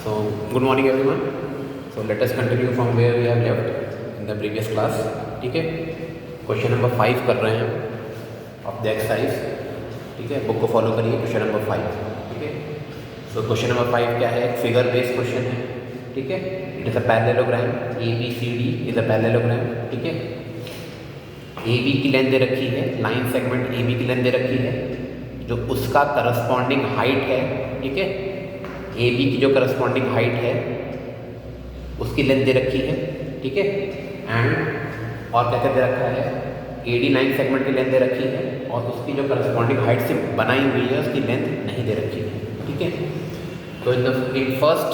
So, good morning everyone. So, let us continue from where we have left in the previous class. ठीक है, question number 5 कर रहे हैं of the exercise. ठीक है, book को फॉलो करिए. Question number 5. ठीक है, सो क्वेश्चन नंबर 5 क्या है? फिगर बेस्ड क्वेश्चन है. ठीक है, it is a parallelogram. A B C D is a parallelogram. ठीक है, ए बी की लेंथ दे रखी है, लाइन सेगमेंट ए बी की लेंथ दे रखी है, जो उसका करस्पॉन्डिंग हाइट है. ठीक है, ए बी की जो करस्पॉन्डिंग हाइट है उसकी लेंथ दे रखी है. ठीक है, एंड और क्या क्या दे रखा है? ए डी लाइन सेगमेंट की लेंथ दे रखी है और उसकी जो करस्पॉन्डिंग हाइट से बनाई हुई है उसकी लेंथ नहीं दे रखी है. ठीक है, तो in first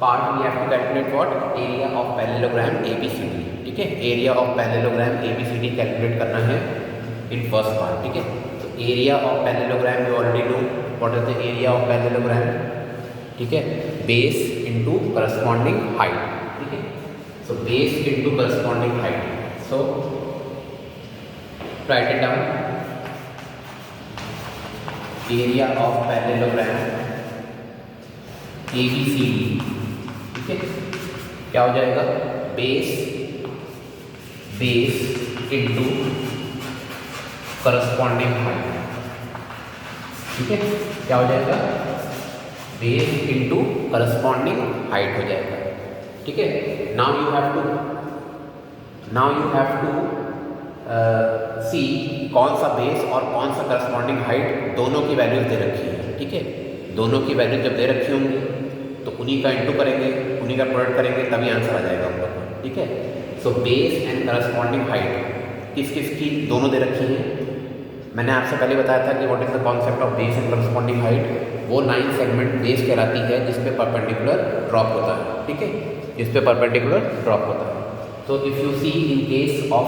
part we have to calculate what? Area of parallelogram A B C D. ठीक है, area of parallelogram A B C D calculate करना है इन फर्स्ट पार्ट. ठीक है, तो area of parallelogram you already know what is the area of parallelogram. ठीक है, base into corresponding height. ठीक है, so base into corresponding height. So write it down. Area of parallelogram A B C D. ठीक है, क्या हो जाएगा? Base into corresponding height. ठीक है, क्या हो जाएगा? बेस इनटू करस्पॉन्डिंग हाइट हो जाएगा. ठीक है, नाउ यू हैव टू सी कौन सा बेस और कौन सा करस्पॉन्डिंग हाइट दोनों की वैल्यूज दे रखी है. ठीक है, दोनों की वैल्यू जब दे रखी होंगी तो उन्हीं का इंटू करेंगे, उन्हीं का प्रोडक्ट करेंगे, तभी आंसर आ जाएगा ऊपर. ठीक है, so base and corresponding height किस किस की दोनों दे रखी हैं. मैंने आपसे पहले बताया था कि what is the concept of base and corresponding height. वो लाइन सेगमेंट बेस कहलाती है जिस पे परपेंडिकुलर ड्रॉप होता है. ठीक है, जिस पे परपेंडिकुलर ड्रॉप होता है. तो if you see in case of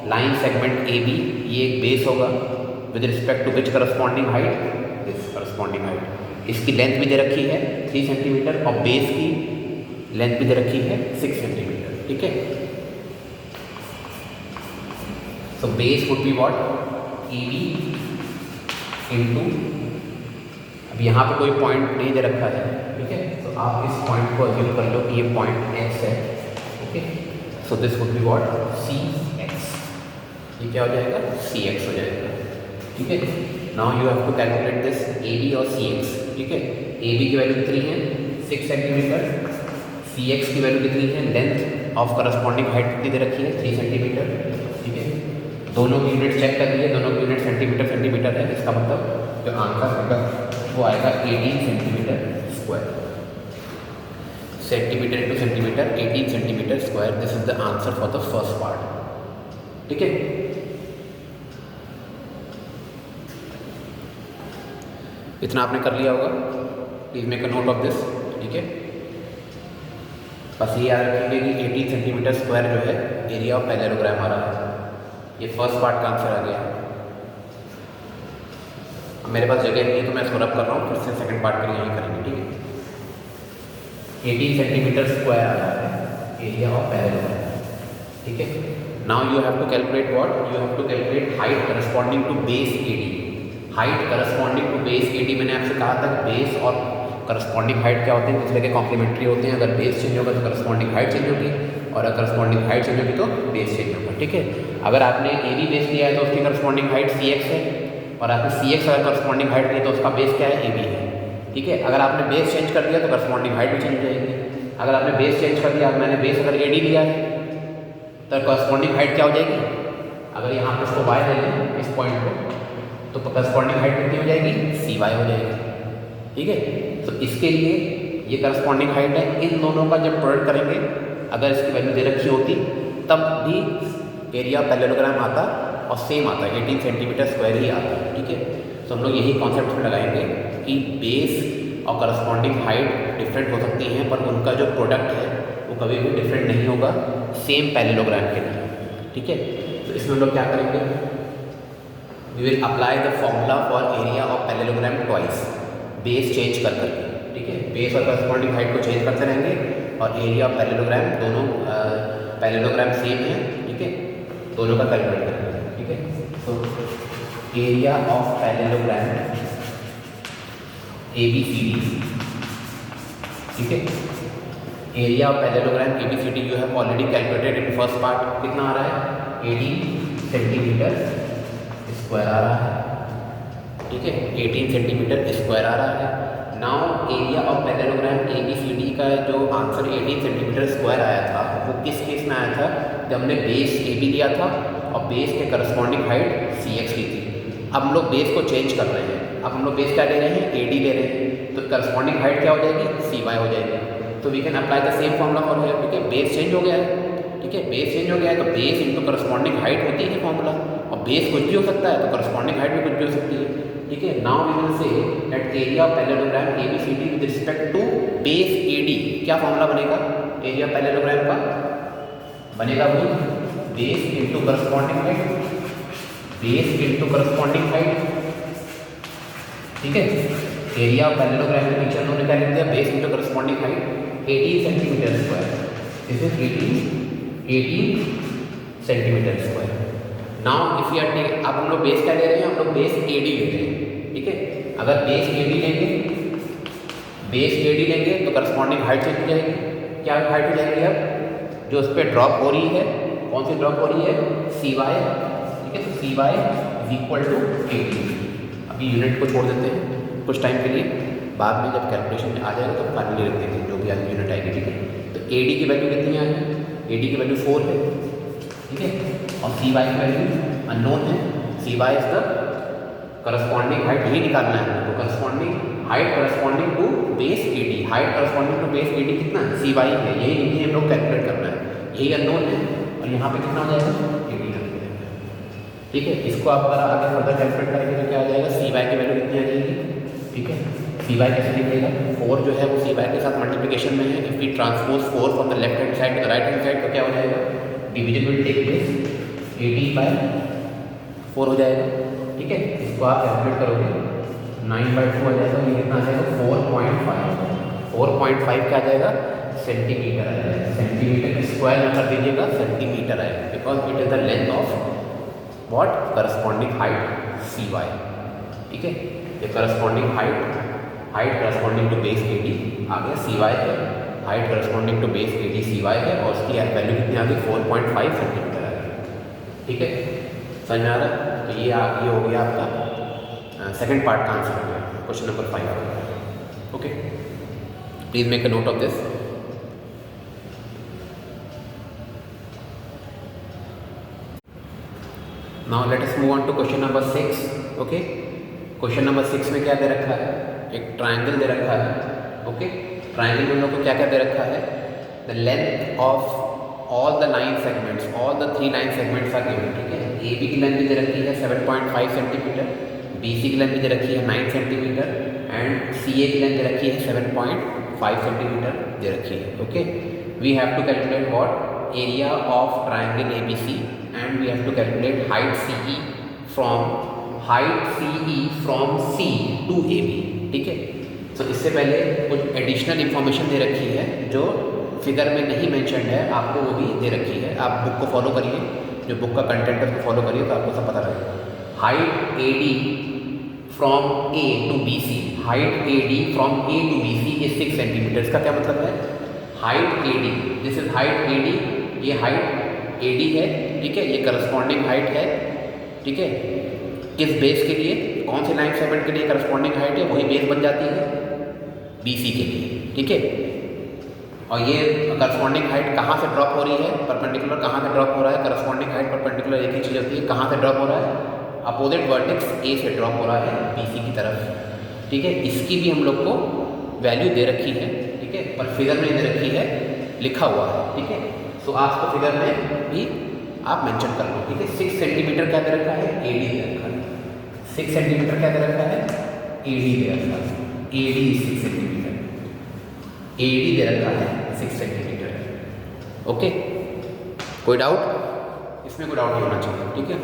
line segment A B, ये एक बेस होगा with respect to which corresponding height? This corresponding height. इसकी लेंथ भी दे रखी है 3 सेंटीमीटर और बेस की लेंथ भी दे रखी है 6 सेंटीमीटर. ठीक है, so base would be what? A B into, अब यहाँ पे कोई पॉइंट नहीं दे रखा है. ठीक है, तो आप इस पॉइंट को अज्यूम कर लो कि ये पॉइंट एक्स है. Okay, so this would be what? C X. ये क्या हो जाएगा? सी एक्स हो जाएगा. ठीक है, now you have to calculate this A B और सी एक्स. ठीक है, ए बी की वैल्यू कितनी है? 6 सेंटीमीटर. सी एक्स की वैल्यू कितनी है? लेंथ ऑफ करस्पॉन्डिंग हाइट कितनी दे रखी है? 3 सेंटीमीटर. ठीक है, दोनों की यूनिट चेक कर लिए, दोनों की यूनिट सेंटीमीटर है. इसका मतलब जो आंसर होगा वो आएगा 18 centimetre square. Centimetre into centimetre, 18 centimetre square. This is the answer for the first part. ठीक है, इतना आपने कर लिया होगा. Please make a note of this. ठीक है, बस ये याद रखेंगे कि 18 सेंटीमीटर स्क्वायर जो है एरिया ऑफ पैरेललोग्राम आ रहा है. ये फर्स्ट पार्ट का आंसर आ गया. मेरे पास जगह नहीं है तो मैं इसको रब कर रहा हूँ, फिर से सेकंड पार्ट के लिए यही करेंगे. ठीक है, 18 सेंटीमीटर स्क्वायर आ रहा है एरिया ऑफ पैरेललोग्राम. ठीक है, now you have to calculate what? You have to calculate height corresponding to base A D. Height corresponding to base A D, मैंने आपसे कहा था कि बेस और करस्पॉन्डिंग हाइट क्या होते हैं? दूसरे के कॉम्प्लीमेंट्री होते हैं. अगर बेस चेंज होगा तो करस्पॉन्डिंग हाइट चेंज होगी, और अगर करस्पॉन्डिंग हाइट चेंज होगी तो बेस चेंज होगा. ठीक है, अगर आपने ए बी बेस लिया है तो उसकी करस्पॉन्डिंग हाइट सी एक्स है, और आपने सी एक्स अगर करस्पॉन्डिंग हाइट ली तो उसका बेस क्या है? ए बी है. ठीक है, अगर आपने बेस चेंज कर दिया तो करस्पॉन्डिंग हाइट भी चेंज हो जाएगी. अगर आपने बेस चेंज कर दिया, मैंने बेस अगर ए डी लिया है तो करस्पॉन्डिंग हाइट क्या हो जाएगी? अगर यहाँ पर इसको वाई ले लें, इस पॉइंट को, तो करस्पॉन्डिंग हाइट कितनी हो जाएगी? सी वाई हो जाएगी. ठीक है, तो इसके लिए ये करस्पॉन्डिंग हाइट है. इन दोनों का जब प्रोडक्ट करेंगे, अगर इसकी वैल्यू दे रखी होती तब भी एरिया पैरेललोग्राम आता और सेम आता है, 18 सेंटीमीटर स्क्वायर ही आता है. ठीक है, तो हम लोग यही कॉन्सेप्ट में लगाएंगे कि बेस और करस्पॉन्डिंग हाइट डिफरेंट हो सकती हैं, पर उनका जो प्रोडक्ट है वो कभी भी डिफरेंट नहीं होगा सेम पैरेललोग्राम के लिए. ठीक है, तो इसमें हम लोग क्या करेंगे? We will apply the formula for area of parallelogram twice, base change कर करके. ठीक है, बेस और करस्पॉन्डिंग हाइट को चेंज करते रहेंगे और एरिया ऑफ पैरेललोग्राम, दोनों पैरेललोग्राम सेम है. ठीक है, दोनों का कैलकुलेट करेंगे. ठीक है, तो area of parallelogram A B C D ठीक है। Area of parallelogram ABCD you have already calculated in first part, कितना आ रहा है 18 सेंटीमीटर स्क्वायर आ रहा है, ठीक है 18 सेंटीमीटर स्क्वायर आ रहा है। Now area of parallelogram ABCD का जो आंसर 18 सेंटीमीटर स्क्वायर आया था वो किस केस में आया था, जब हमने बेस AB लिया था और बेस के करस्पॉन्डिंग हाइट CX ली थी। अब हम लोग बेस को चेंज कर रहे हैं, अब हम लोग बेस क्या ले रहे हैं AD ले रहे हैं, तो करस्पॉन्डिंग हाइट क्या हो जाएगी CY हो जाएगी। तो we can apply the same formula for here, क्योंकि बेस चेंज हो गया है, ठीक है बेस चेंज हो गया है तो बेस इंटू करस्पॉन्डिंग हाइट होती है फॉर्मूला, और बेस कुछ भी हो सकता है तो करस्पॉन्डिंग हाइट भी कुछ भी हो सकती है, ठीक है। Now we will say that area of parallelogram ABCD with respect to base AD, क्या फॉर्मूला बनेगा एरिया ऑफ पैरेललोग्राम का, बनेगा वही base into corresponding height, base into corresponding height, ठीक है। एरिया ऑफ पैरेललोग्राम के नीचे उन्होंने क्या लिख दिया, base into corresponding height 18 centimetre square, this is 18 centimetre square. Now if you are take, अब हम लोग बेस क्या ले रहे हैं, हम लोग बेस AD ले रहे हैं, ठीक है। अगर बेस AD लेंगे, बेस AD लेंगे तो करस्पॉन्डिंग हाइट चेंज हो जाएगी, क्या हाइट हो जाएगी, अब जो उस पर ड्रॉप हो रही है, कौन सी ड्रॉप हो रही है CY, ठीक है। तो CY is equal to AD। अभी यूनिट को छोड़ देते हैं कुछ टाइम के लिए, बाद में जब कैलकुलेशन में आ जाएगा तो फाइनली रख देंगे जो भी आज यूनिट आएगी, ठीक है। तो AD की वैल्यू कितनी आएगी, AD की वैल्यू 4 है, ठीक है, और CY की वैल्यू अननोन है। CY is the corresponding height, यही निकालना है तो corresponding height corresponding to base AD, height corresponding to base AD कितना CY है, यही हम लोग कैलकुलेट करना है, यही अननोन है, और यहाँ पे कितना हो जाएगा AD हो जाएगा, ठीक है। इसको आप अगर आगे फर्दर कैलकुलेट करेंगे तो क्या आ जाएगा, CY की वैल्यू कितनी आ जाएगी, ठीक है। CY कैसे लिखेगा, 4 जो है वो CY के साथ मल्टीप्लिकेशन में है, if we transpose 4 from the left hand side to the right hand side तो क्या हो जाएगा, डिवीजन विल टेक प्लेस, 80/4 हो जाएगा, ठीक है। इसको आप कैलकुलेट करोगे 9/2 हो जाएगा, ये कितना आ जाएगा 4.5, 4.5 क्या आ जाएगा सेंटीमीटर आ जाएगा, सेंटीमीटर स्क्वायर ना कर दीजिएगा सेंटीमीटर आएगा, because it is the length of what corresponding height CY, ठीक है। ये corresponding height corresponding to base AD आ गया CY है, height corresponding to base AD CY है, और उसकी वैल्यू कितनी आ गई 4.5 सेंटीमीटर आ गई, ठीक है। समझ में आ रहा है, तो ये हो गया आपका सेकंड पार्ट का आंसर हो गया, क्वेश्चन नंबर 5 हो गया, okay. Please make a note of this. Now let us move on to question number 6, okay. Question number 6 में क्या दे रखा है, एक ट्रायंगल दे रखा है, ओके। ट्रायंगल में हम लोग को क्या क्या दे रखा है, the length of all the 9 segments, all the 3 line segments are given, ठीक है। AB की लेंथ दे रखी है 7.5 सेंटीमीटर, BC की लेंथ दे रखी है 9 सेंटीमीटर, एंड CA की लेंथ दे रखी है 7.5 सेंटीमीटर दे रखी है, okay. We have to calculate what area of triangle ABC, and we have to calculate height CE from C to AB, ठीक है। तो इससे पहले कुछ एडिशनल इंफॉर्मेशन दे रखी है जो फिगर में नहीं मेंशन है, आपको वो भी दे रखी है, आप बुक को फॉलो करिए, जो बुक का कंटेंट है उसको फॉलो करिए तो आपको सब पता लगेगा। Height AD from A to BC, height AD from A to BC is 6 centimetre. इसका क्या मतलब है, height AD, this is height AD, ये हाइट AD है, ठीक है, ये करस्पॉन्डिंग हाइट है, ठीक है। किस बेस के लिए, कौन से लाइन सेगमेंट के लिए करस्पॉन्डिंग हाइट है, वही बेस बन जाती है BC के लिए, ठीक है। और ये करस्पॉन्डिंग हाइट कहाँ से ड्रॉप हो रही है, परपेंडिकुलर कहाँ से ड्रॉप हो रहा है, करस्पॉन्डिंग हाइट परपेंडिकुलर एक ही चीज़ होती है, कहाँ से ड्रॉप हो रहा है, अपोजिट वर्टेक्स A से ड्रॉप हो रहा है BC की तरफ, ठीक है। इसकी भी हम लोग को वैल्यू दे रखी है, ठीक है, पर फिगर में दे रखी है, लिखा हुआ है, ठीक है। सो आपको फिगर में भी आप मेंशन कर लो, ठीक है। 6 सेंटीमीटर क्या दे रखा है, AD दे रखा है, 6 सेंटीमीटर क्या दे रखा है, AD दे रखा है, AD 6 सेंटीमीटर, AD दे रखा है 6 सेंटीमीटर, ओके। कोई डाउट, इसमें कोई डाउट नहीं होना चाहिए, ठीक है।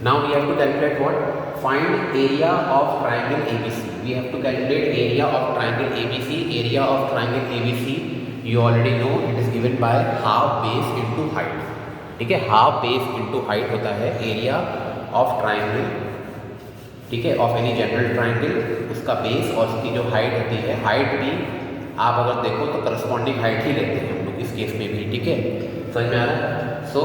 Now we have to calculate what, find area of triangle ABC, we have to calculate area of triangle ABC, area of triangle ABC you already know it is given by half base into height, ठीक है। Half base into height होता है area of triangle, ठीक है, of any general triangle, उसका base और उसकी जो हाइट होती है, हाइट भी आप अगर देखो तो करस्पॉन्डिंग हाइट ही लेते हैं हम लोग इस केस में भी, ठीक है, समझ में आ रहा है। सो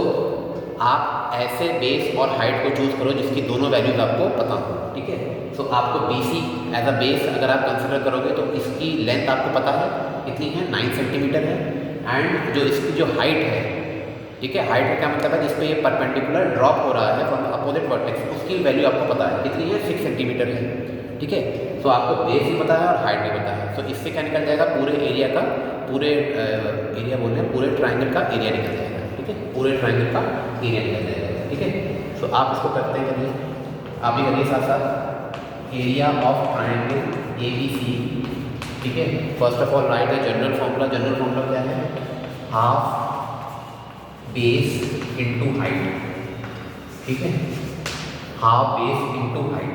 आप ऐसे बेस और हाइट को चूज़ करो जिसकी दोनों वैल्यूज आपको पता हो, ठीक है। सो आपको BC एज अ बेस अगर आप कंसिडर करोगे तो इसकी लेंथ आपको पता है कितनी है, 9 सेंटीमीटर है। एंड जो इसकी जो हाइट है, ठीक है, हाइट का क्या मतलब है, जिस पे ये परपेंडिकुलर ड्रॉप हो रहा है फ्रॉम अपोजिट वर्टेक्स, उसकी वैल्यू आपको पता है कितनी है, 6 सेंटीमीटर है, ठीक है। तो आपको बेस भी पता है और हाइट भी पता है। तो इससे क्या निकल जाएगा, पूरे एरिया का, पूरे एरिया बोल रहे हैं, पूरे ट्राइंगल का एरिया निकल जाएगा, ठीक है, पूरे ट्राइंगल का एरिया निकल जाएगा, ठीक है। तो आप इसको करते हैं, करिए आप भी करिए साथ साथ। एरिया ऑफ ट्राइंगल ABC, ठीक है। First of all right the general formula. General formula क्या है, हाफ बेस इंटू हाइट, ठीक है, हाफ बेस इंटू हाइट।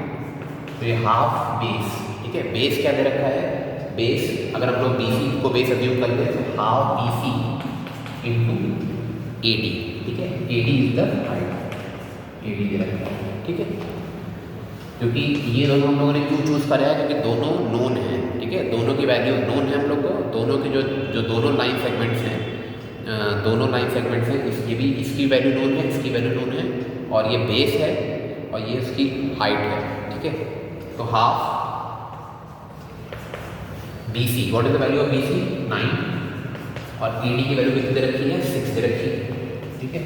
तो ये हाफ बेस, ठीक है, बेस क्या दे रखा है, बेस अगर हम लोग BC को बेस अज्यूम कर ले तो हाफ BC इंटू AD, ठीक है, AD is the height, AD दे रखा है, ठीक है। क्योंकि ये दोनों हम लोगों ने क्यों चूज़ करा है, क्योंकि दोनों नोन हैं, ठीक है, दोनों की वैल्यू नोन है हम लोग को, दोनों के जो दोनों लाइन सेगमेंट्स हैं, दोनों लाइन सेगमेंट्स हैं, ये भी इसकी वैल्यू नोन है, इसकी वैल्यू नोन है, और ये बेस है और ये इसकी हाइट है, ठीक है। तो half BC, what is the value of BC, 9, और AD की वैल्यू कितनी दे रखी है, 6 दे रखी है, ठीक है।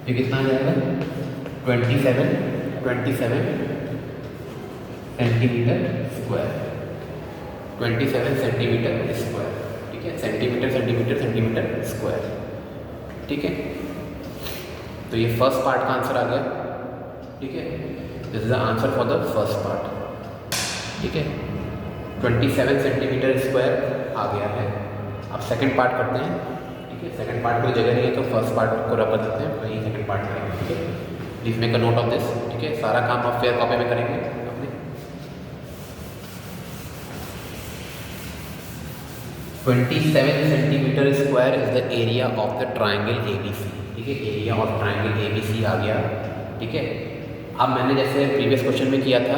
ये कितना आ जाएगा, 27 सेंटीमीटर स्क्वायर, 27 सेंटीमीटर स्क्वायर, ठीक है, सेंटीमीटर स्क्वायर, ठीक है। तो ये फर्स्ट पार्ट का आंसर आ गया, ठीक है, this is the answer for the first part, ठीक है, 27 सेंटीमीटर स्क्वायर आ गया है। अब सेकंड पार्ट करते हैं, ठीक है, सेकंड पार्ट कोई जगह नहीं है तो फर्स्ट पार्ट को रख देते हैं, वही सेकंड पार्ट करेंगे, ठीक है। Please make a note of this, ठीक है, सारा काम आप फेयर कॉपी में करेंगे अपने। 27 centimetre square is the area of the triangle ABC, ठीक है, एरिया ऑफ ट्राइंगल ABC आ गया, ठीक है। अब मैंने जैसे प्रीवियस क्वेश्चन में किया था,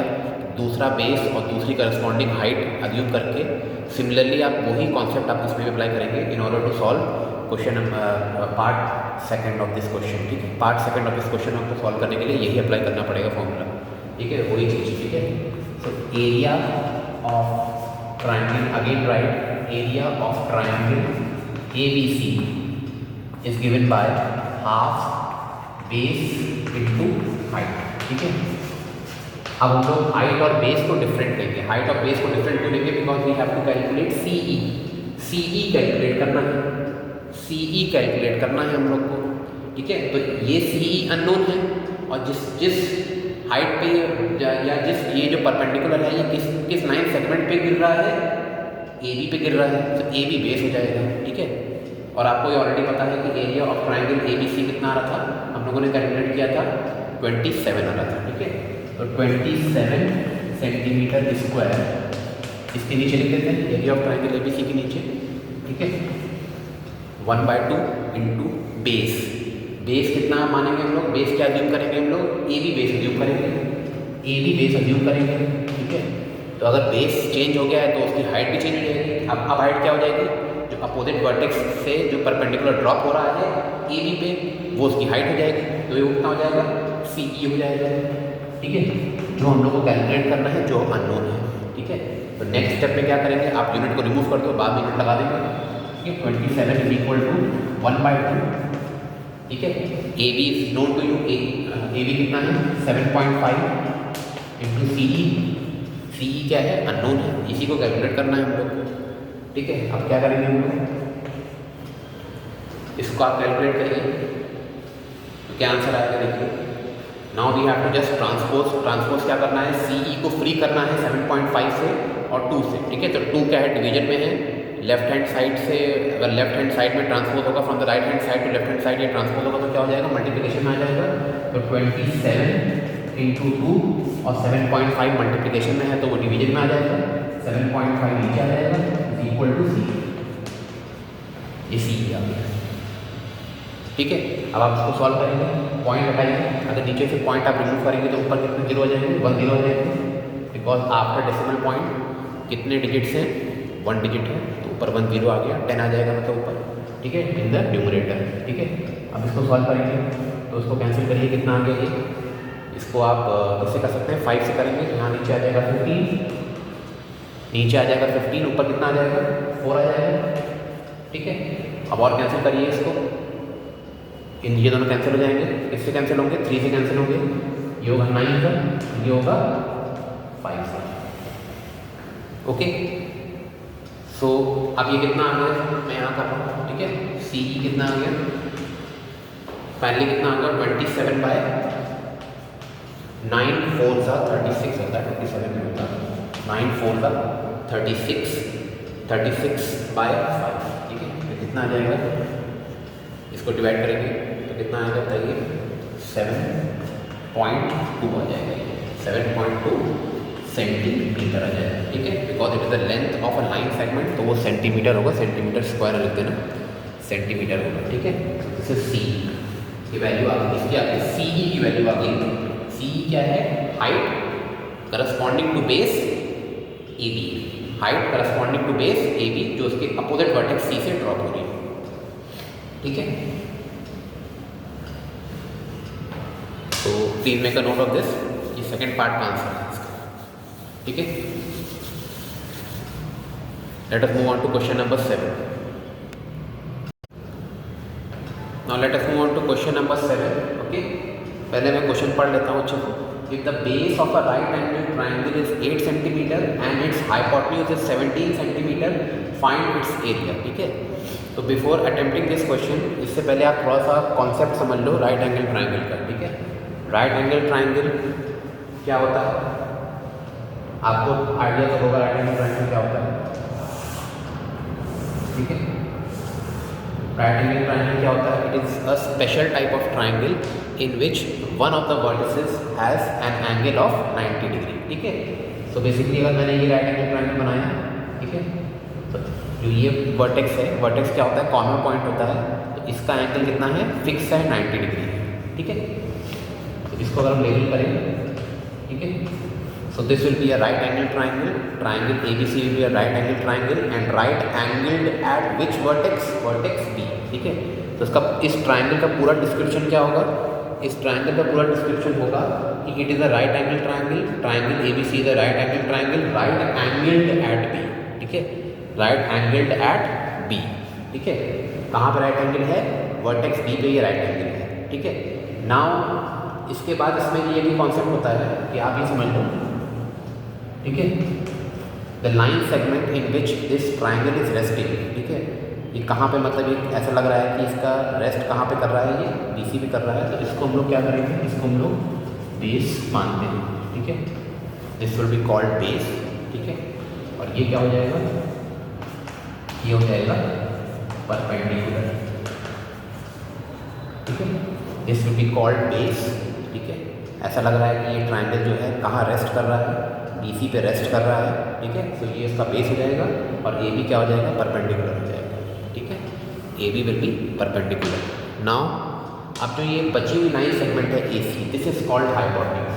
दूसरा बेस और दूसरी करस्पॉन्डिंग हाइट अज्यूम करके, सिमिलरली आप वही कॉन्सेप्ट आप इसमें भी अप्लाई करेंगे in order to solve question part second of this question, ठीक है। Part second of this question आपको सॉल्व करने के लिए यही अप्लाई करना पड़ेगा फॉर्मूला, ठीक है, वही चीज़, ठीक है। So area of triangle, again right, area of triangle ABC is given by half base into height, ठीक है। अब हम लोग हाइट और बेस को डिफरेंट लेंगे, हाइट और बेस को डिफरेंट क्यों लेंगे, because we have to calculate CE calculate करना है, CE कैलकुलेट करना है हम लोग को, ठीक है। तो ये CE अननोन है, और जिस हाइट पे या जिस ये जो परपेंडिकुलर है ये किस लाइन सेगमेंट पे गिर रहा है, AB पे गिर रहा है, तो AB बेस हो जाएगा, ठीक है। और आपको ये ऑलरेडी पता है कि एरिया ऑफ ट्राइंगल ABC कितना आ रहा था, हम लोगों ने कैलकुलेट किया था 27 आ रहा था, ठीक है। तो 27 सेंटीमीटर स्क्वायर इसके नीचे लिख देते हैं, एरिया ऑफ ट्राइंगल ABC के नीचे, ठीक है, 1/2 इंटू बेस। बेस कितना मानेंगे हम लोग, बेस क्या अज्यूम करेंगे हम लोग, AB बेस अज्यूम करेंगे, AB बेस अज्यूम करेंगे, ठीक है। तो अगर बेस चेंज हो गया है तो उसकी हाइट भी चेंज हो जाएगी। अब हाइट क्या हो जाएगी, जो अपोजिट वर्टेक्स से जो परपेंडिकुलर ड्रॉप हो रहा है AB पे, वो उसकी हाइट हो जाएगी, तो ये कितना हो जाएगा, CE हो जाएगा, ठीक है, जो हम लोग को कैलकुलेट करना है, जो अननोन है, ठीक है। तो नेक्स्ट स्टेप में क्या करेंगे, आप यूनिट को रिमूव कर दो, बाद में यूनिट लगा देंगे, ठीक है। 27 इज इक्वल टू 1/2, ठीक है। AB is known to you, AB कितना है 7.5 इंटू CE क्या है, अननोन है, इसी को कैलकुलेट करना है हम लोग को, ठीक है। अब क्या करेंगे हम लोग, इसको आप कैलकुलेट करिए तो क्या आंसर आएगा, देखिए। Now we have to just transpose क्या करना है, CE को फ्री करना है 7.5 से और 2 से, ठीक है। तो 2 क्या है, डिवीजन में है, लेफ्ट हैंड साइड से अगर लेफ्ट हैंड साइड में ट्रांसपोज होगा from the right hand side to left hand side, ये ट्रांसपोज होगा तो क्या हो जाएगा, मल्टीप्लिकेशन में आ जाएगा। तो 27 इंटू 2 और 7.5 मल्टीप्लिकेशन में है तो वो डिवीजन में आ जाएगा, 7.5 नीचे आ जाएगा, इज इक्वल टू CE, ये CE आ गया, ठीक है। अब आप इसको सॉल्व करेंगे, पॉइंट हटाइए, अगर नीचे से पॉइंट आप रिमूव करेंगे तो ऊपर कितने जीरो आ जाएंगे, 1 0 आ जाएंगे, बिकॉज आफ्टर डेसिमल पॉइंट कितने डिजिट्स हैं, 1 डिजिट है, तो ऊपर 1 0 आ गया, 10 आ जाएगा मतलब ऊपर, ठीक है, इन द न्यूमरेटर, ठीक है। अब इसको सॉल्व करेंगे तो उसको कैंसिल करिए, कितना आ गया ये, इसको आप किससे कर सकते हैं, 5 से करेंगे, यहाँ नीचे आ जाएगा 15, नीचे आ जाएगा 15, ऊपर कितना आ जाएगा 4 आ जाएगा, ठीक है। अब और कैंसिल करिए इसको, इन ये दोनों कैंसिल हो जाएंगे, किससे कैंसिल होंगे, 3 से कैंसिल होंगे, ये होगा 9 का, ये होगा 5 का, ओके। सो अब ये कितना आ गया, मैं यहाँ कर रहा हूँ, ठीक है, सी कितना आ गया, फाइनली कितना आ गया 27 बाय 9 4 का 36 होता है, 27 नहीं होता, 9 4 का 36 बाय 5, ठीक है। तो कितना आ जाएगा, इसको डिवाइड करेंगे तो कितना आएगा बताइए, 7.2 आ जाएगा, 7.2 सेंटीमीटर आ जाएगा, ठीक है, because it is the length of a line segment, तो वो सेंटीमीटर होगा, सेंटीमीटर स्क्वायर लिख देना, सेंटीमीटर होगा, ठीक है। दिस इज सी की वैल्यू आ गई, इसकी आगे सी की वैल्यू आ गई, सी क्या है, height corresponding to base A B, height corresponding to base A B, जो उसके अपोजिट वर्टेक्स सी से ड्रॉप हो रही है, ठीक है। तो please make a note of this, ये सेकंड पार्ट का आंसर है इसका, ठीक है। Let us move on to question number 7। Now let us move on to question number 7, okay. पहले मैं क्वेश्चन पढ़ लेता हूँ अच्छे से। If the base of a right angle triangle is 8 centimetre and its hypotenuse is 17 centimetre, find its area, ठीक है। तो बिफोर अटेम्प्टिंग दिस क्वेश्चन, इससे पहले आप थोड़ा सा कॉन्सेप्ट समझ लो राइट एंगल ट्राइंगल का, ठीक है। राइट एंगल ट्राइंगल क्या होता है, आपको आइडिया तो होगा राइट एंगल ट्राइंगल क्या होता है, ठीक है। राइट एंगल ट्राइंगल क्या होता है, it is a special type of triangle in which one of the vertices has an angle of 90 degree, ठीक है। सो बेसिकली अगर मैंने ये राइट एंगल ट्राइंगल बनाया, ठीक है, तो जो ये वर्टेक्स है, वर्टेक्स क्या होता है, कॉर्नर पॉइंट होता है, तो इसका एंगल कितना है, फिक्स है 90 डिग्री है, ठीक है। तो इसको अगर हम लेबल करें, ठीक है, so this will be a right angle triangle, triangle ABC will be a right angle triangle and right angled eight which vertex, vertex B, ठीक है। तो इसका, इस ट्राइंगल का पूरा डिस्क्रिप्शन क्या होगा, इस ट्राइंगल का पूरा डिस्क्रिप्शन होगा कि it is a right angle triangle, triangle ABC is a right angle triangle, right angled at B, ठीक है, राइट एंगल्ड एट B, ठीक है। कहाँ पे राइट एंगल है, वर्टेक्स B पे ये राइट एंगल है, ठीक है। नाउ इसके बाद इसमें ये भी कॉन्सेप्ट होता है कि आप ये समझ लो, ठीक है, the line segment in which this triangle is resting, ठीक है। ये कहाँ पे, मतलब ये ऐसा लग रहा है कि इसका रेस्ट कहाँ पे कर रहा है, ये BC पे कर रहा है, तो इसको हम लोग क्या करेंगे, इसको हम लोग बेस मानते हैं, ठीक है। This will be called base, ठीक है। और ये क्या हो जाएगा, ये हो जाएगा परपेंडिकुलर, ठीक है। This will be called base, ठीक है। ऐसा लग रहा है कि ये ट्राइंगल जो है कहाँ रेस्ट कर रहा है, BC पे रेस्ट कर रहा है, ठीक है। तो ये इसका बेस हो जाएगा और AB क्या हो जाएगा, परपेंडिकुलर हो जाएगा, ठीक है। AB will be perpendicular. Now अब जो ये बची हुई लाइन सेगमेंट है AC, this is called hypotenuse,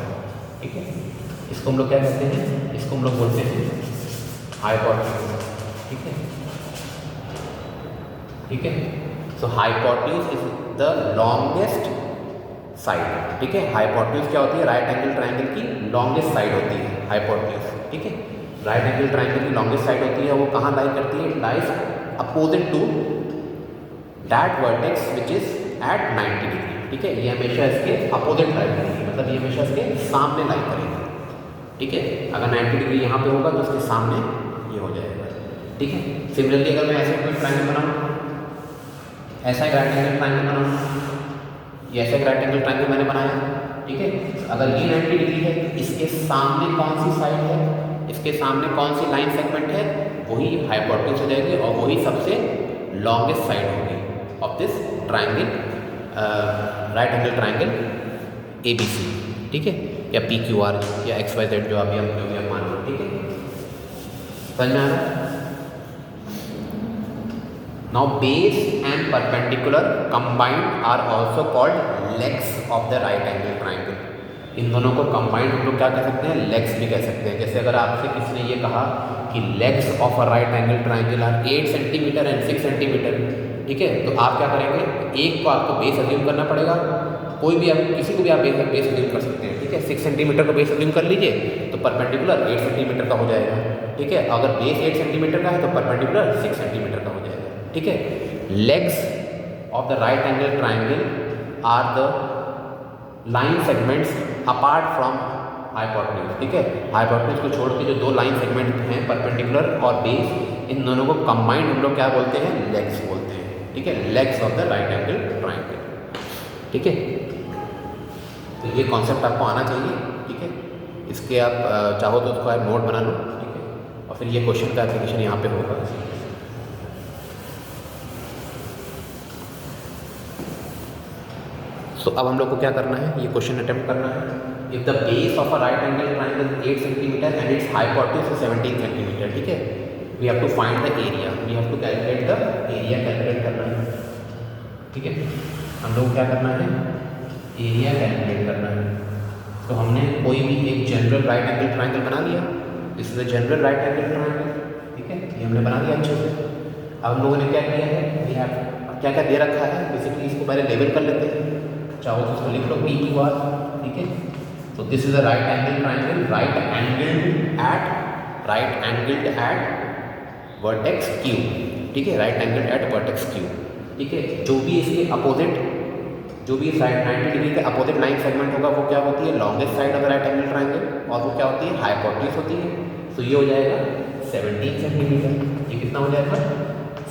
ठीक है। इसको हम लोग क्या कहते हैं, इसको हम लोग बोलते हैं हाइपोटेन्यूज, ठीक है, ठीक है। So hypotenuse is the longest side, ठीक है। हाइपोटेन्यूज क्या होती है, राइट एंगल ट्राइंगल की लॉन्गेस्ट साइड होती है हाइपोटेन्यूज, ठीक है। राइट एंगल ट्राइंगल की लॉन्गेस्ट साइड होती है, वो कहाँ लाई करती है, lies opposite to that vertex which is at 90 degree, ठीक है। ये हमेशा इसके अपोजिट लाई करेगी, मतलब ये हमेशा इसके सामने लाई करेगी, ठीक है। अगर 90 डिग्री यहाँ पे होगा तो उसके सामने ये हो जाएगा, ठीक है। सिमिलरली अगर मैं ऐसे कोई ट्राइंगल बनाऊँ, ऐसा एक राइट एंगल ट्राइंगल बनाऊँ, ये ऐसा एक राइट एंगल ट्राइंगल मैंने बनाया, ठीक है। अगर ये 90 डिग्री है तो इसके सामने कौन सी साइड है, इसके सामने कौन सी लाइन सेगमेंट है, वही हाइपोटेन्यूज हो जाएगी और वही सबसे लॉन्गेस्ट साइड होगी of this triangle, right angle triangle ABC, ठीक है, या PQR या XYZ जो अभी हम मान लो, ठीक है। समझ में आ रहा है। Now base and perpendicular combined are also called legs of the right angle triangle, इन दोनों को कंबाइंड हम लोग क्या कह सकते हैं, लेग्स भी कह सकते हैं। जैसे अगर आपसे किसी ने ये कहा कि legs of a right angle triangle are 8 centimetre and 6 centimetre, ठीक है, तो आप क्या करेंगे, एक को आपको बेस अज्यूम करना पड़ेगा, कोई भी आप किसी को भी आप बेस अज्यूम कर सकते हैं, ठीक है। 6 सेंटीमीटर को बेस अज्यूम कर लीजिए तो परपेंडिकुलर 8 सेंटीमीटर का हो जाएगा, ठीक है। अगर बेस 8 सेंटीमीटर का है तो परपेंडिकुलर 6 सेंटीमीटर का हो जाएगा, ठीक है। Legs of the right angle triangle are the line segments apart from hypotenuse, ठीक है। हाइपोटेन्यूज को छोड़ के जो दो लाइन सेगमेंट हैं परपेंडिकुलर और बेस, इन दोनों को कंबाइंड हम लोग क्या बोलते हैं, लेग्स बोलते हैं, ठीक है। Legs of the right angle triangle, ठीक है। तो ये कॉन्सेप्ट आपको आना चाहिए, ठीक है। इसके आप चाहो तो उसको आप नोट बना लो, ठीक है, और फिर ये क्वेश्चन का एप्लीकेशन यहाँ पे होगा। तो अब हम लोग को क्या करना है, ये क्वेश्चन अटेम्प्ट करना है। If the base of a right angle triangle 8 centimetre and its hypotenuse is 17 centimetre, ठीक है, we have to find the area, we have to calculate the area, calculate करना है, ठीक है। हम लोग क्या करना है, एरिया कैलकुलेट करना है। तो हमने कोई भी एक जनरल राइट एंगल ट्राइंगल बना लिया, this is the general right angle triangle, ठीक है, ये हमने बना लिया अच्छे से। अब हम लोगों ने क्या किया है, वी हैव क्या क्या दे रखा है, बेसिकली इसको पहले लेबल कर लेते हैं, चाहो तो उसको लिख लो पी क्यू आर, ठीक है। तो this is a right angle triangle, right angled eight vertex Q, ठीक है, right angled eight vertex Q, ठीक है। जो भी इसके अपोजिट, जो भी साइड 90 डिग्री के अपोजिट लाइन सेगमेंट होगा वो क्या होती है, longest side of the right angle triangle, और वो क्या होती है, हाइपोटेन्यूज होती है। तो ये हो जाएगा 17 सेंटीमीटर, ये कितना हो जाएगा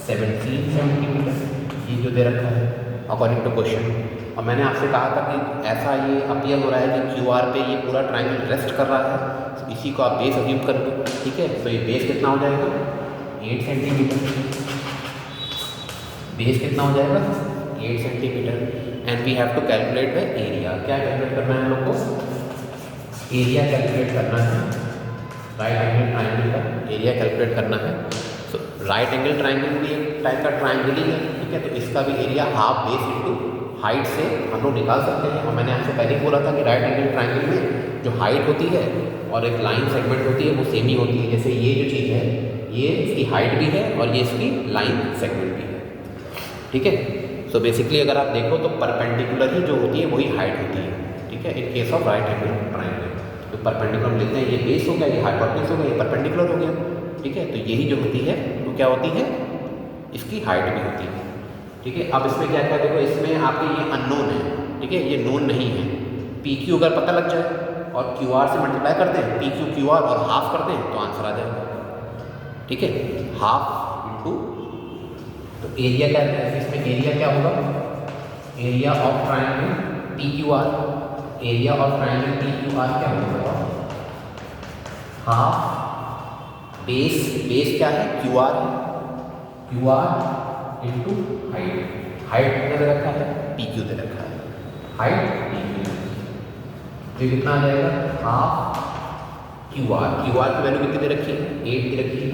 17 सेंटीमीटर, ये जो दे रखा है अकॉर्डिंग टू क्वेश्चन। और मैंने आपसे कहा था कि ऐसा ये अपीयर हो रहा है कि क्यू आर पे ये पूरा ट्राइंगल रेस्ट कर रहा है, तो इसी को आप बेस अज्यूम कर लो, ठीक है। तो ये बेस कितना हो जाएगा 8 सेंटीमीटर, बेस कितना हो जाएगा 8 centimetre, and we have to calculate the area. क्या कैलकुलेट करना है हम लोग को, एरिया कैलकुलेट करना है, राइट एंगल ट्राइंगल का एरिया कैलकुलेट करना है। तो राइट एंगल ट्राइंगल भी एक टाइप का ट्राइंगल ही है, ठीक है। तो इसका भी area half base into height से हम लोग निकाल सकते हैं। और मैंने आपसे पहले ही बोला था कि राइट एंगल ट्राइंगल में जो हाइट होती है और एक लाइन सेगमेंट होती है वो सेम ही होती है। जैसे ये जो चीज़ है ये इसकी हाइट भी है और ये इसकी लाइन सेगमेंट भी है, ठीक है। सो बेसिकली अगर आप देखो तो परपेंडिकुलर ही जो होती है वही हाइट होती है, ठीक है, इन case of right angle triangle. तो परपेंडिकुलर हम लिखते हैं, ये बेस हो गया, ये हाइपोटेन्यूज हो गया, ये परपेंडिकुलर हो गया, ठीक है। तो यही जो होती है वो क्या होती है, इसकी हाइट भी होती है, ठीक है। अब इसमें क्या क्या देखो, इसमें आपके ये अननोन है, ठीक है, ये नोन नहीं है। पी क्यू अगर पता लग जाए और क्यू आर से मल्टीप्लाई कर दें, पी क्यू क्यू आर और हाफ कर दें तो आंसर आ जाएगा, ठीक है, हाफ इंटू। तो एरिया क्या है, इसमें एरिया क्या होगा, area of triangle P Q are, area of triangle P Q are क्या होगा, हाफ बेस, बेस क्या है Q R into height, height कितना दे रखा है, पी क्यू दे रखा है, हाइट पी क्यू, तो कितना आ जाएगा हाफ क्यू आर की वैल्यू कितनी दे रखी है 8 दे रखी है,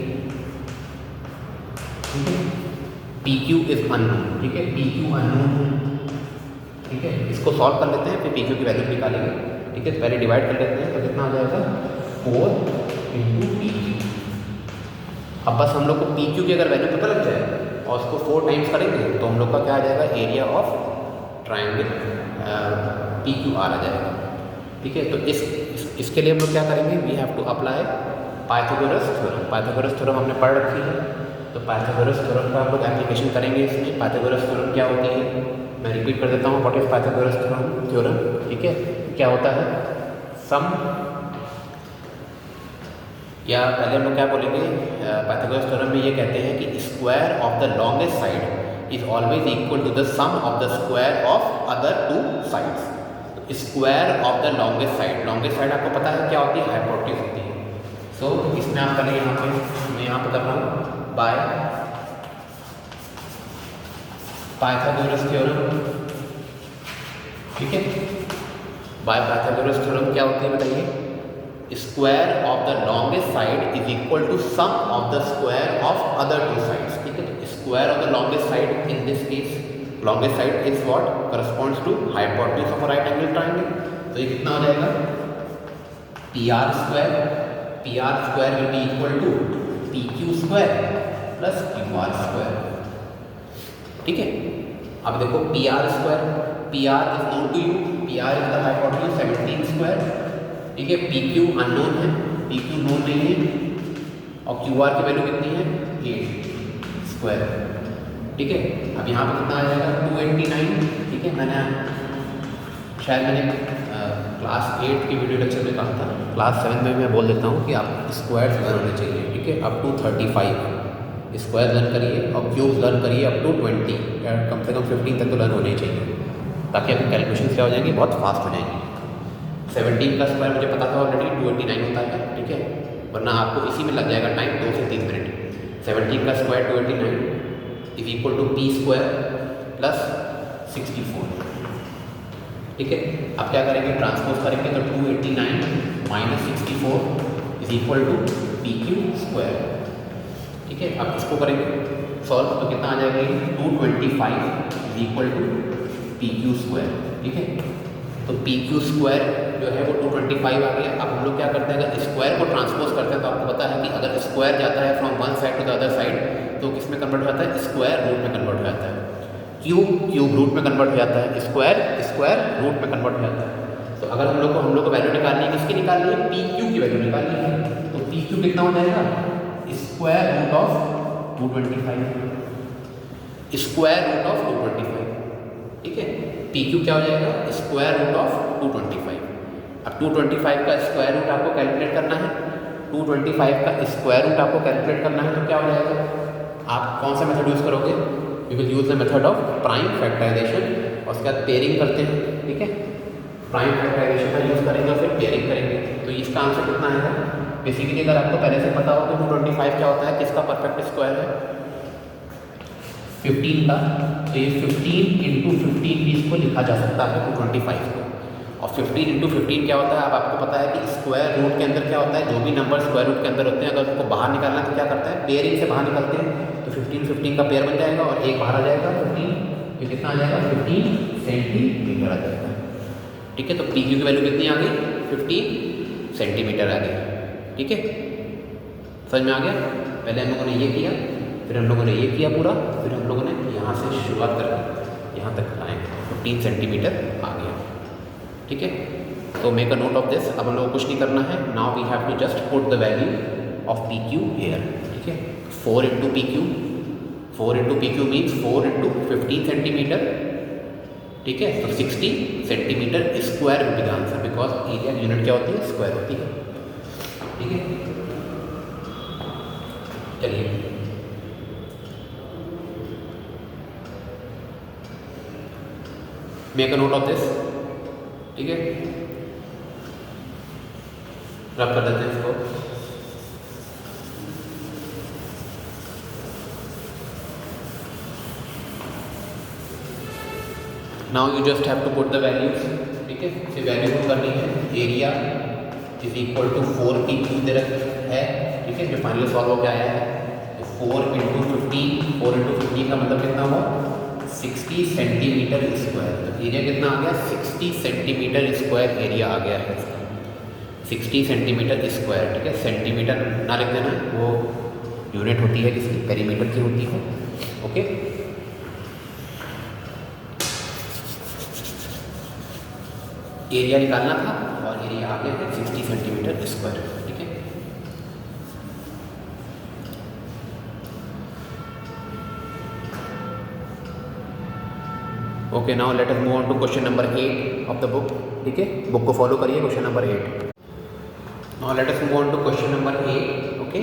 ठीक है। पी क्यू इज अननोन, ठीक है, पी क्यू अननोन है, ठीक है। इसको सॉल्व कर लेते हैं फिर पी क्यू की वैल्यू निकालेंगे, ठीक है। पहले डिवाइड कर लेते हैं तो कितना आ जाएगा 4 इंटू पी क्यू। अब बस हम लोग को पी क्यू की अगर वैल्यू पता लग जाए और उसको 4 टाइम्स करेंगे तो हम लोग का क्या आ जाएगा, area of triangle P Q R आ जाएगा, ठीक है। तो इसके लिए हम लोग क्या करेंगे, we have to apply Pythagoras theorem. Pythagoras theorem हमने पढ़ रखी है, तो पाइथागोरस थ्योरम का हम लोग एप्लीकेशन करेंगे इसमें। पाइथागोरस थ्योरम क्या होती है, मैं रिपीट कर देता हूँ, व्हाट इज पाइथागोरस थ्योरम, ठीक है। क्या होता है, सम, या पहले हम लोग क्या बोलेंगे, पाइथागोरस थ्योरम में ये कहते हैं कि square of the longest side is always equal to the sum of the square of other 2 sides. Square of the longest side आपको पता है क्या होती है, हाइपोटेन्यूज होती है। सो इसमें आप करें, यहाँ पे मैं यहाँ पे कर रहा हूँ बाय पाइथागोरस थ्योरम, ठीक है। बाय पाइथागोरस थ्योरम क्या होती है बताइए, square of the longest side is equal to sum of the square of other 2 sides, ठीक है। तो square of the longest side in this case, longest side is what corresponds to hypotenuse of a right angle triangle, तो ये कितना हो जाएगा, P R square will be equal to P Q square plus Q R square. ठीक है, अब देखो P R is known to you, P R is the hypotenuse 17 square. ठीक है, पी क्यू अननोन है, पी क्यू नोन नहीं है, और क्यू आर की वैल्यू कितनी है 8 स्क्वायर। ठीक है, अब यहाँ पे कितना आ जाएगा 289। ठीक है, शायद मैंने क्लास 8 की वीडियो लेक्चर में कहा था, क्लास 7 में मैं बोल देता हूँ कि आप स्क्वायर्स लर्न होने चाहिए। ठीक है, अप टू 35 स्क्वायर लर्न करिए और क्यूब लर्न करिए अप टू 20 या कम से कम 15 तक तो लर्न होने ही चाहिए, ताकि आपकी कैलकुलेशन क्या हो जाएंगी, बहुत फास्ट हो जाएंगी। 17 का स्क्वायर मुझे पता था ऑलरेडी 289 होता है। ठीक है, वरना आपको इसी में लग जाएगा टाइम 2 से 3 मिनट। 17 का square 289 is equal to P square plus 64। ठीक है, अब क्या करेंगे, ट्रांसपोज करेंगे तो 289 minus 64 is equal to P Q square. ठीक है, अब इसको करेंगे सॉल्व तो कितना आ जाएगा, 225 is equal to P Q square. ठीक है, तो पी क्यू स्क्वायर जो है वो 225 आ गया। अब हम लोग क्या करते हैं, अगर स्क्वायर को ट्रांसपोज करते हैं तो आपको पता है कि अगर स्क्वायर जाता है from one side to the other side तो किस में कन्वर्ट हो जाता है, स्क्वायर रूट में कन्वर्ट हो जाता है। क्यूब रूट में कन्वर्ट हो जाता है, स्क्वायर रूट में कन्वर्ट हो जाता है। तो अगर हम लोग को वैल्यू निकालनी है, किसकी निकालनी है, पी क्यू की वैल्यू निकालनी है। तो पी क्यू कितना हो जाएगा, square root of 225, square root of 225। ठीक है, पी क्यू क्या हो जाएगा, स्क्वायर रूट ऑफ 225। अब 225 का स्क्वायर रूट आपको कैलकुलेट करना है, 225 का स्क्वायर रूट आपको कैलकुलेट करना है, तो क्या हो जाएगा, आप कौन सा मेथड यूज़ करोगे, you will use the method of prime factorization और उसके बाद पेयरिंग करते हैं। ठीक है, प्राइम फैक्टराइजेशन का यूज़ करेंगे और फिर पेयरिंग करेंगे। तो इसका आंसर कितना आएगा, बेसिकली अगर आपको पहले से पता हो तो 225 क्या होता है, किसका परफेक्ट स्क्वायर है, 15 का। तो ये 15 इंटू 15 भी इसको लिखा जा सकता है 225 को। और 15 इंटू 15 क्या होता है, अब आपको पता है कि स्क्वायर रूट के अंदर क्या होता है, जो भी नंबर स्क्वायर रूट के अंदर होते हैं अगर उनको बाहर निकालना है तो क्या करता है, पेयरिंग से बाहर निकलते हैं। तो 15 का पेयर बन जाएगा और एक बाहर आ जाएगा 15, ये कितना आ जाएगा 15 सेंटीमीटर आ जाएगा। ठीक है, तो पी क्यू की वैल्यू कितनी आ गई, 15 सेंटीमीटर आ गई। ठीक है, समझ में आ गया। पहले हम लोगों ने ये किया, फिर हम लोगों ने ये किया पूरा, फिर हम लोगों ने यहाँ से शुरुआत करके यहाँ तक आए, 15 सेंटीमीटर आ गया। ठीक है, तो make a note of this. अब हम लोग को कुछ नहीं करना है, now we have to just put the value of P Q here. ठीक है, 4 into P Q, 4 into P Q means 4 into 15 centimeter. ठीक है, तो 60 centimeter square will be the answer, because area unit क्या होती है, स्क्वायर होती है। ठीक है, चलिए make a note of this. ठीक है, रब कर देते हैं इसको। Now you just have to put the values. ठीक है, ये वैल्यू पुट करनी है, area is equal to 4 P Q दे है। ठीक है, जो फाइनल सॉल्व हो गया आया है, तो 4 इंटू 15 का मतलब कितना हुआ, 60 सेंटीमीटर स्क्वायर। तो एरिया कितना आ गया, 60 सेंटीमीटर स्क्वायर एरिया आ गया है, 60 सेंटीमीटर स्क्वायर। ठीक है, सेंटीमीटर ना लिख देना, वो यूनिट होती है जिसकी पेरीमीटर की होती है। ओके, एरिया निकालना था और एरिया आ गया है 60 सेंटीमीटर स्क्वायर। ठीक है, okay, now let us move on to question number 8 of the book. ठीक है, बुक को फॉलो करिए, question number 8। Now let us move on to question number 8। Okay,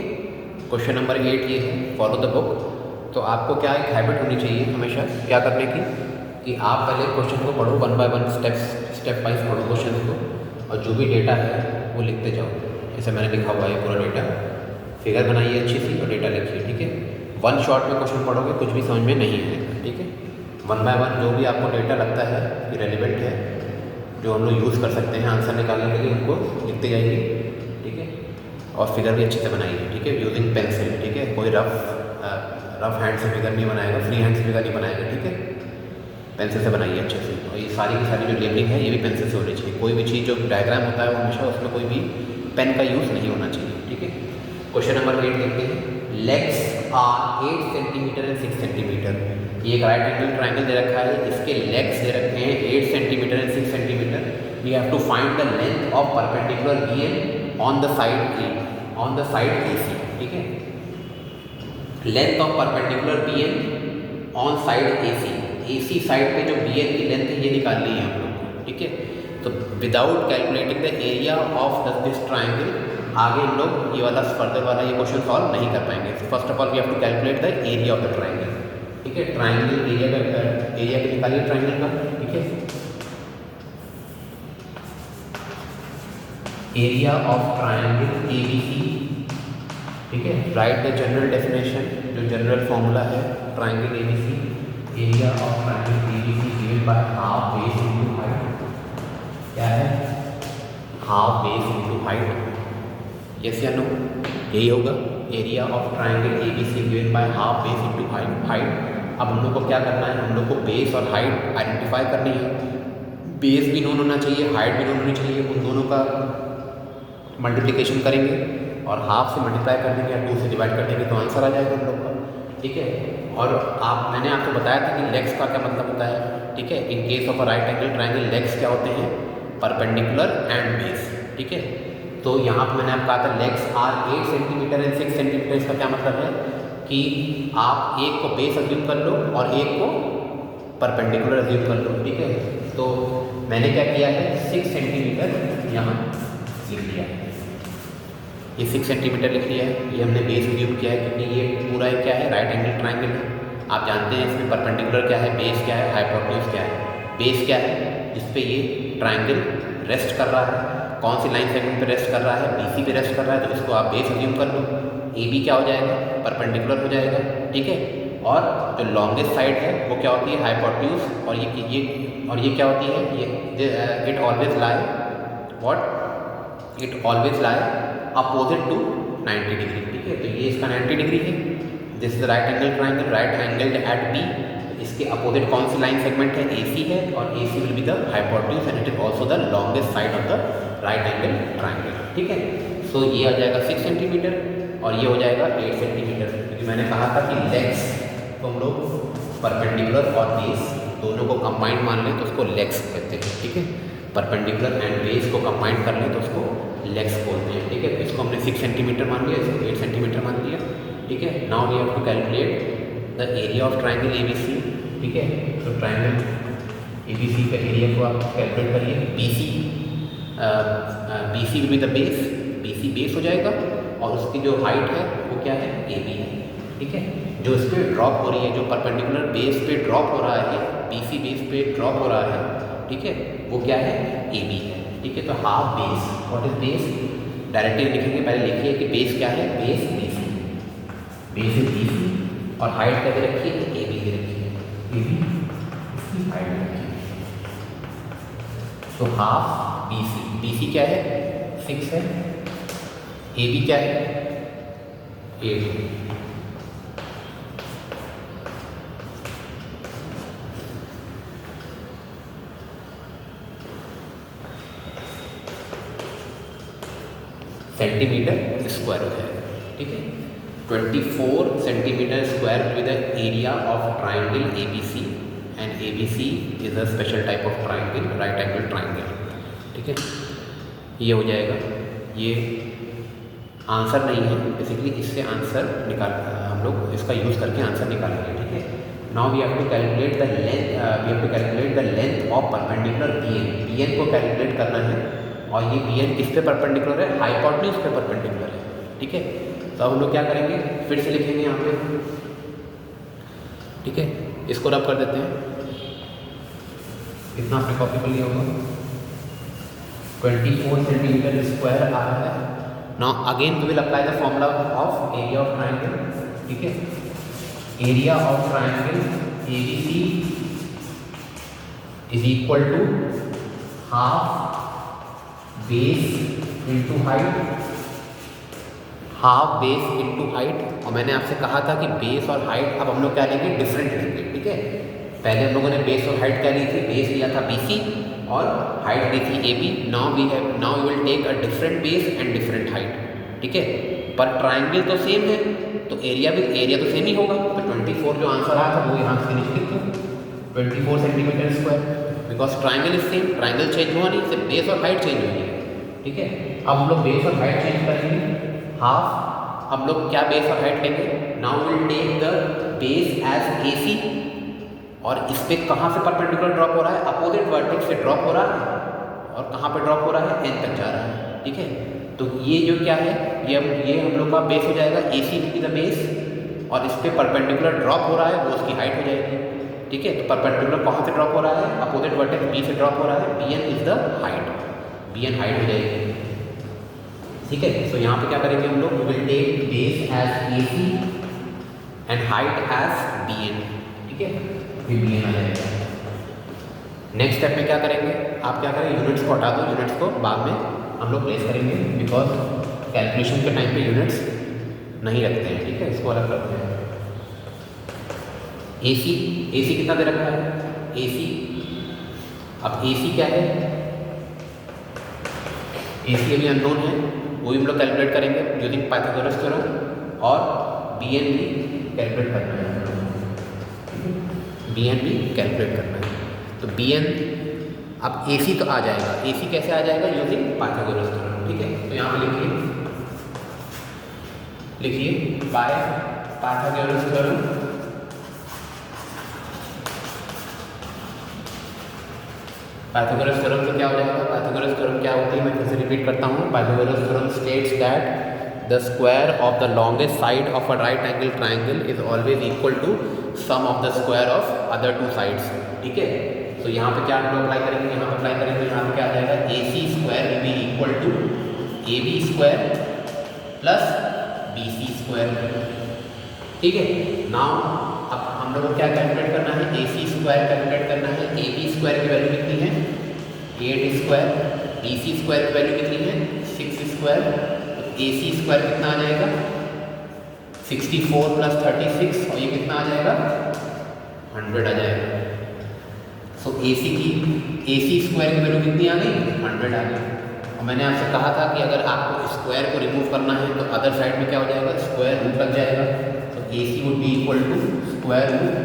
question number 8 ये है, फॉलो द बुक। तो आपको क्या एक हैबिट होनी चाहिए हमेशा क्या करने की, कि आप पहले क्वेश्चन को पढ़ो, 1 बाय 1 स्टेप वाइज पढ़ो क्वेश्चन को, और जो भी डेटा है वो लिखते जाओ। जैसे मैंने लिखा हुआ है पूरा डेटा, फिगर बनाइए अच्छी सी और डेटा लिखिए। ठीक है, 1 शॉट में क्वेश्चन पढ़ोगे कुछ भी समझ में नहीं आएगा। ठीक है, 1 बाय 1 जो भी आपको डेटा लगता है कि रेलिवेंट है, जो हम लोग यूज़ कर सकते हैं आंसर निकालने के लिए, उनको लिखते जाइए। ठीक है, और फिगर भी अच्छे से बनाइए। ठीक है, यूजिंग पेंसिल। ठीक है, कोई रफ हैंड से फिगर नहीं बनाएगा, फ्री हैंड से फिगर नहीं बनाएगा। ठीक है, पेंसिल से बनाइए अच्छे से। और ये सारी की सारी जो लेबलिंग है ये भी पेंसिल से होनी चाहिए। कोई भी चीज़ जो डायग्राम होता है वो हमेशा उसमें कोई भी पेन का यूज़ नहीं होना चाहिए, ठीक है। क्वेश्चन नंबर 8 देखते हैं। Legs are 8 centimetre and 6 centimeter. ये एक राइट एंगल ट्राइंगल दे रखा है, इसके लेग्स दे रखे हैं 8 centimetre and 6 centimeter. We have to find the length of perpendicular BN on the side A, on the side AC, ठीक है। Length of perpendicular BN on side AC side पे जो BN की length है ये निकालनी है हम लोग को, ठीक है। तो without calculating the area of this triangle, आगे हम लोग ये वाला फर्दर वाला ये क्वेश्चन सॉल्व नहीं कर पाएंगे। First of all we have to calculate the area of the triangle, ठीक है। ट्राइंगल एरिया का निकालिए ट्राइंगल का, ठीक है। एरिया ऑफ ट्राइंगल ABC, ठीक है। राइट द जनरल डेफिनेशन, जो जनरल फॉर्मूला है triangle ABC, area of triangle ABC given by half base into height. क्या है? Half base into height. Yes या नो? यही होगा area of triangle ABC given by half base into height. अब हम लोग को क्या करना है? हम लोग को बेस और हाइट आइडेंटिफाई करनी है। बेस भी नोन होना चाहिए, हाइट भी नोन होनी चाहिए। उन दोनों का मल्टीप्लिकेशन करेंगे और हाफ से मल्टीप्लाई कर देंगे या 2 से डिवाइड कर देंगे तो आंसर आ जाएगा हम लोग का, ठीक है। और मैंने आपको बताया था कि लेग्स का क्या मतलब होता है, ठीक है। इन case of a right angle triangle legs क्या होते हैं? परपेंडिकुलर एंड बेस, ठीक है। तो यहाँ पर मैंने आपको कहा था legs are 8 centimetre and 6 centimetre. इसका क्या मतलब है कि आप एक को बेस अज्यूम कर लो और एक को परपेंडिकुलर अज्यूम कर लो, ठीक है। तो मैंने क्या किया है? 6 सेंटीमीटर यहाँ लिख लिया है, ये 6 सेंटीमीटर लिख लिया है। ये हमने बेस अज्यूम किया है क्योंकि ये पूरा क्या है? राइट एंगल ट्राइंगल है। आप जानते हैं इसमें परपेंडिकुलर क्या है, बेस क्या है, हाइपोटेन्यूज क्या है। बेस क्या है? जिस पे ये ट्राइंगल रेस्ट कर रहा है। कौन सी लाइन सेगमेंट पे रेस्ट कर रहा है? BC पे रेस्ट कर रहा है, तो इसको आप बेस अज्यूम कर लो। AB क्या हो जाएगा? परपेंडिकुलर हो जाएगा, ठीक है। और जो लॉन्गेस्ट साइड है वो क्या होती है? हाइपोटेन्यूज। और ये क्या होती है? ये it always lie what? It always lie opposite to 90 degree, ठीक है। तो ये इसका 90 डिग्री है। This is right angle triangle, right angled at B। इसके अपोजिट कौन सी लाइन सेगमेंट है? AC है, और AC will be the hypotenuse and it is also the longest side of the right angle triangle, ठीक है। सो ये आ जाएगा 6 सेंटीमीटर और ये हो जाएगा 8 सेंटीमीटर। क्योंकि मैंने कहा था कि लेग्स तो हम लोग परपेंडिकुलर और बेस दोनों को कंबाइंड मान लें तो उसको लेग्स कहते हैं, ठीक है। परपेंडिकुलर एंड बेस को कंबाइंड कर लें तो उसको लेग्स बोलते हैं, ठीक है। तो इसको हमने 6 सेंटीमीटर मान लिया, इसको 8 सेंटीमीटर मान लिया, ठीक है। Now we have to calculate the area of triangle ABC, ठीक है। तो ट्राइंगल ABC का एरिया को आप कैलकुलेट करिए। BC will be the base, BC base हो जाएगा और उसकी जो हाइट है वो क्या है? AB है, ठीक है। जो इस पर ड्रॉप हो रही है, जो परपेंडिकुलर बेस पे ड्रॉप हो रहा है, BC बेस पे ड्रॉप हो रहा है, ठीक है, वो क्या है? AB है, ठीक है। तो half base, what is base? Directly लिखेंगे, पहले लिखिए कि बेस क्या है? Base BC, base is BC और हाइट क्या दे रखी है? AB दे रखी है, AB इसकी हाइट दे रखी है। तो हाफ BC क्या है? 6 है। AB क्या है? 8 है। सेंटीमीटर स्क्वायर हो जाएगा, ठीक है। 24 centimetre square with the area of triangle ABC and ABC is a special type of triangle, right angle triangle, ठीक है। ये हो जाएगा। ये आंसर नहीं है बेसिकली, इससे आंसर हम लोग इसका यूज़ करके आंसर निकालेंगे, ठीक है। Now we have to calculate the length, we have to calculate the length of perpendicular BN को कैलकुलेट करना है। और ये BN किस पे परपेंडिकुलर है? हाइपोटेन्यूज पे परपेंडिकुलर है, ठीक है। तो अब हम लोग क्या करेंगे? फिर से लिखेंगे यहाँ पे, ठीक है। इसको रब कर देते हैं। कितना आपने कॉपी कर लिया होगा? 24 सेंटीमीटर स्क्वायर आ रहा है। Now again we will apply the formula of area of triangle, ठीक है। Area of triangle ABC is equal to half base into height, half base into height. और मैंने आपसे कहा था कि बेस और हाइट अब हम लोग क्या लेंगे? डिफरेंट लेंगे, ठीक है। पहले हम लोगों ने बेस और हाइट क्या ली थी, बेस लिया था BC और हाइट ली थी AB। Now we will take a different base and different height, ठीक है। पर ट्राइंगल तो सेम है तो एरिया तो सेम ही होगा। तो 24 जो आंसर आया था वो यहाँ से निश्चित था 24 centimetre square, because triangle is same, triangle change हुआ नहीं, सिर्फ बेस और हाइट चेंज हुई है, ठीक है। अब हम लोग बेस और हाइट चेंज करेंगे, हाफ हम लोग क्या बेस और हाइट लेंगे, now will take the base as AC और इस पे कहाँ से परपेंडिकुलर ड्रॉप हो रहा है, अपोजिट वर्टेक्स से ड्रॉप हो रहा है और कहाँ पे ड्रॉप हो रहा है, N तक जा रहा है, ठीक है। तो ये जो क्या है, ये हम लोग का बेस हो जाएगा, AC will be the base और इस पे परपेंडिकुलर ड्रॉप हो रहा है वो उसकी हाइट हो जाएगी, ठीक है। तो परपेंडिकुलर कहाँ से ड्रॉप हो रहा है, अपोजिट वर्टेक्स B से ड्रॉप हो रहा है, BN is the height, BN height हो जाएगी, ठीक है। तो यहाँ पे क्या करेंगे हम लोग, will take base as AC and height as BN, ठीक है, फिर BN आ जाएगा। नेक्स्ट स्टेप में क्या करेंगे, आप क्या करें, यूनिट्स को हटा दो, यूनिट्स को बाद में हम लोग प्लेस करेंगे, बिकॉज कैलकुलेशन के टाइम पे यूनिट्स नहीं रखते हैं, ठीक है, इसको अलग रखते हैं। AC कितना दे रखा है, AC, अब AC क्या है, AC अभी अननोन है, वो भी हम लोग कैलकुलेट करेंगे यूजिंग पाइथागोरस थ्योरम और BN भी कैलकुलेट करना है, BN भी कैलकुलेट करना है। तो BN, अब AC तो आ जाएगा, AC कैसे आ जाएगा, यूजिंग पाइथागोरस थ्योरम, ठीक है। तो यहाँ पे लिखिए by Pythagoras theorem Pythagoras theorem से क्या हो जाएगा, पाइथागोरस थ्योरम क्या होती है, मैं फिर से रिपीट करता हूँ। Pythagoras theorem states that the square of the longest side of a right angle triangle is always equal to sum of the square of other two sides, ठीक है। तो यहाँ पे क्या हम लोग अप्लाई करेंगे, यहाँ पे अप्लाई करेंगे, यहाँ पे क्या आ जाएगा, AC square will be equal to AB square plus BC square, ठीक है। नाउ अब हम लोग को क्या कैलकुलेट करना है, AC स्क्वायर कैलकुलेट करना है, AB स्क्वायर की वैल्यू कितनी है 8 स्क्वायर, BC स्क्वायर की वैल्यू कितनी है 6 स्क्वायर, तो AC स्क्वायर कितना आ जाएगा 64 प्लस 36 और ये कितना आ जाएगा 100 आ जाएगा। सो AC स्क्वायर की वैल्यू कितनी आ गई 100 आ गई। और मैंने आपसे कहा था कि अगर आपको स्क्वायर को रिमूव करना है तो अदर साइड में क्या हो जाएगा, स्क्वायर रूट लग जाएगा। तो AC would be equal to square root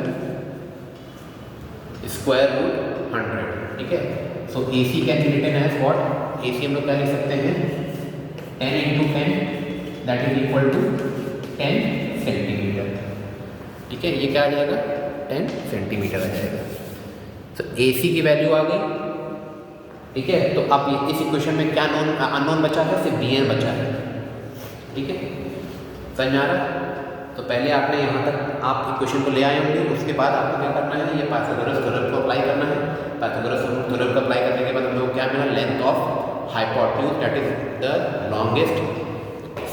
100, ठीक है। So AC can be written as what, AC हम लोग क्या लिख सकते हैं 10 into 10 that is equal to 10 centimeter, ठीक है। ये क्या आ जाएगा 10 सेंटीमीटर आ जाएगा। तो AC की वैल्यू आ गई, ठीक है। तो अब इस इक्वेशन में क्या अननोन बचा है, सिर्फ BN बचा है, ठीक है, समझ आ रहा। तो पहले आपने यहाँ तक आप इक्वेशन को ले आए होंगे, उसके बाद आपको क्या करना है, ये पाइथागोरस थ्योरम को अप्लाई करना है। पाइथागोरस थ्योरम को अप्लाई करने के बाद हम लोग क्या मिला, length of hypotenuse that is the longest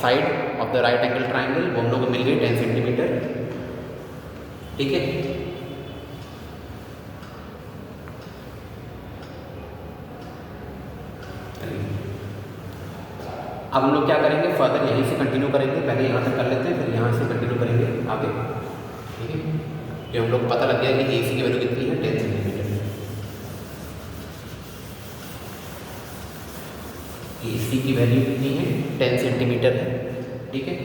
side of the right angle triangle, वो हम लोग को मिल गई 10 सेंटीमीटर, ठीक है। अब हम लोग क्या करेंगे, फर्दर यहीं से कंटिन्यू करेंगे, पहले यहाँ तक कर लेते हैं फिर यहाँ से कंटिन्यू करेंगे आगे, ठीक है। ये हम लोग को पता लग गया कि AC की वैल्यू कितनी है 10 सेंटीमीटर, AC की वैल्यू कितनी है 10 सेंटीमीटर है, ठीक है।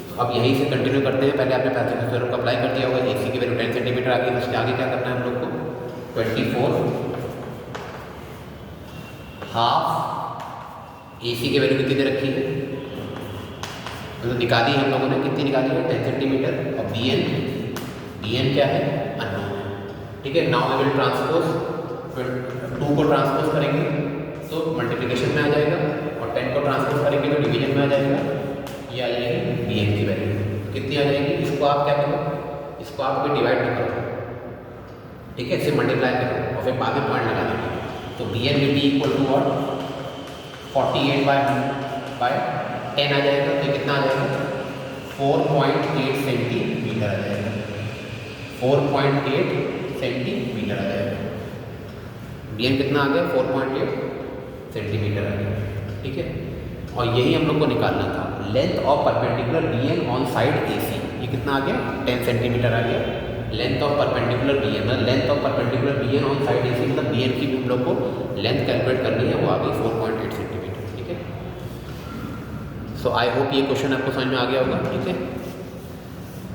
तो अब यहीं से कंटिन्यू करते हैं, पहले आपने पाइथागोरस थ्योरम को अप्लाई कर दिया होगा, AC की वैल्यू 10 सेंटीमीटर आ गई, तो उसके आगे क्या करना है हम लोग को 24 हाफ AC की वैल्यू कितनी दे रखी है, तो निकाली है हम लोगों ने, कितनी निकाली है 10 सेंटीमीटर, और BN क्या है अननोन है, ठीक है। नाउ वी विल ट्रांसपोज 2 को ट्रांसपोज करेंगे तो मल्टीप्लिकेशन में आ जाएगा और 10 को ट्रांसपोज करेंगे तो डिवीजन में आ जाएगा, ये आ जाएगी BN की वैल्यू कितनी आ जाएगी। इसको आप क्या करो, इसको आप कोई डिवाइड नहीं करो, ठीक है, इसे मल्टीप्लाई करो और फिर बाद में पॉइंट लगा देंगे। तो BN will be equal to और 48/10 आ जाएगा, तो कितना आ जाएगा 4.8 सेंटीमीटर आ जाएगा, 4.8 सेंटीमीटर आ जाएगा। BN कितना आ गया 4.8 सेंटीमीटर आ गया, ठीक है। और यही हम लोग को निकालना था, length of perpendicular BN on side AC, ये कितना आ गया 10 सेंटीमीटर आ गया, length of perpendicular B N, length of perpendicular B N on side A C, मतलब बी एन की भी हम लोग को लेंथ कैलकुलेट करनी है, वो आ गई 4.8 सेंटीमीटर। ठीक है, सो आई होप ये क्वेश्चन आपको समझ में आ गया होगा। ठीक है,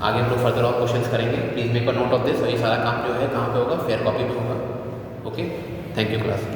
आगे हम लोग फर्दर और क्वेश्चंस करेंगे। Please make a note of this. और ये सारा काम जो है कहाँ पे होगा, फेयर कॉपी पे होगा। Okay, thank you class.